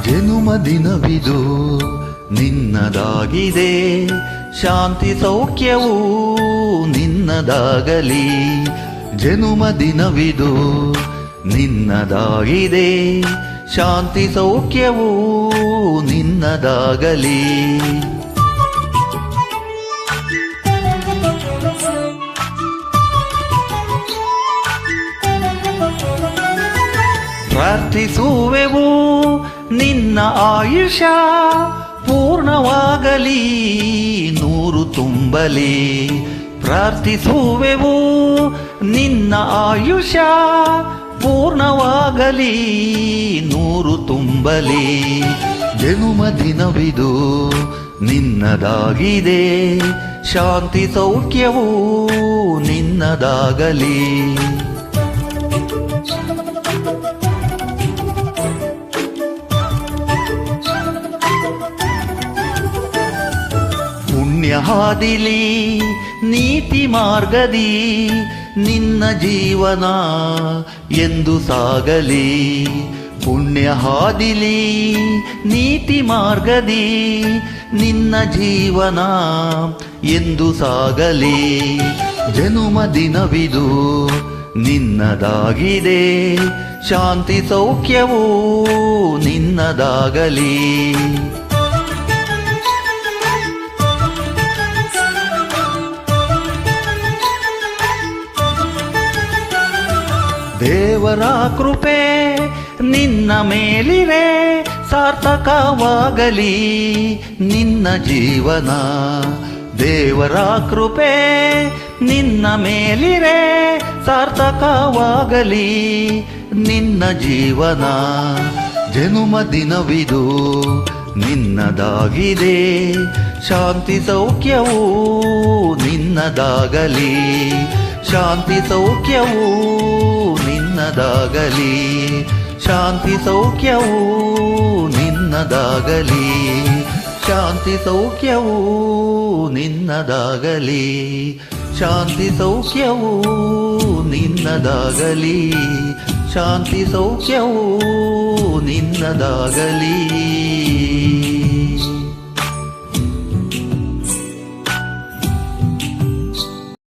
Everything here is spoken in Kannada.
ಜನುಮದಿನವಿದು ನಿನ್ನದಾಗಿದೆ, ಶಾಂತಿ ಸೌಖ್ಯವೂ ನಿನ್ನದಾಗಲಿ. ಜನುಮದಿನವಿದು ನಿನ್ನದಾಗಿದೆ, ಶಾಂತಿ ಸೌಖ್ಯವೂ ನಿನ್ನದಾಗಲಿ. ಪ್ರಾರ್ಥಿಸುವೆವು ನಿನ್ನ ಆಯುಷ ಪೂರ್ಣವಾಗಲಿ, ನೂರು ತುಂಬಲಿ. ಪ್ರಾರ್ಥಿಸುವೆವು ನಿನ್ನ ಆಯುಷ ಪೂರ್ಣವಾಗಲಿ, ನೂರು ತುಂಬಲಿ. ಜನುಮದಿನವಿದು ನಿನ್ನದಾಗಿದೆ, ಶಾಂತಿ ಸೌಖ್ಯವೂ ನಿನ್ನದಾಗಲಿ. ಪುಣ್ಯ ಹಾದಿಲಿ ನೀತಿ ಮಾರ್ಗದಿ ನಿನ್ನ ಜೀವನ ಎಂದು ಸಾಗಲಿ. ಪುಣ್ಯ ಹಾದಿಲಿ ನೀತಿ ಮಾರ್ಗದಿ ನಿನ್ನ ಜೀವನ ಎಂದು ಸಾಗಲಿ. ಜನುಮದಿನವಿದು ನಿನ್ನದಾಗಿದೆ, ಶಾಂತಿ ಸೌಖ್ಯವೂ ನಿನ್ನದಾಗಲಿ. ದೇವರ ಕೃಪೆ ನಿನ್ನ ಮೇಲಿರೆ ಸಾರ್ಥಕವಾಗಲಿ ನಿನ್ನ ಜೀವನ. ದೇವರ ಕೃಪೆ ನಿನ್ನ ಮೇಲಿರೆ ಸಾರ್ಥಕವಾಗಲಿ ನಿನ್ನ ಜೀವನ. ಜನುಮದಿನವಿದು ನಿನ್ನದಾಗಿದೆ, ಶಾಂತಿ ಸೌಖ್ಯವೂ ನಿನ್ನದಾಗಲಿ. ಶಾಂತಿ ಸೌಖ್ಯವೂ ನಿನ್ನದಾಗಲಿ, ಶಾಂತಿ ಸೌಖ್ಯವೂ ನಿನ್ನದಾಗಲಿ. ಶಾಂತಿ ಸೌಖ್ಯವೂ ನಿನ್ನದಾಗಲಿ, ಶಾಂತಿ ಸೌಖ್ಯವೂ ನಿನ್ನದಾಗಲಿ. ಶಾಂತಿ ಸೌಖ್ಯವೂ ನಿನ್ನದಾಗಲಿ.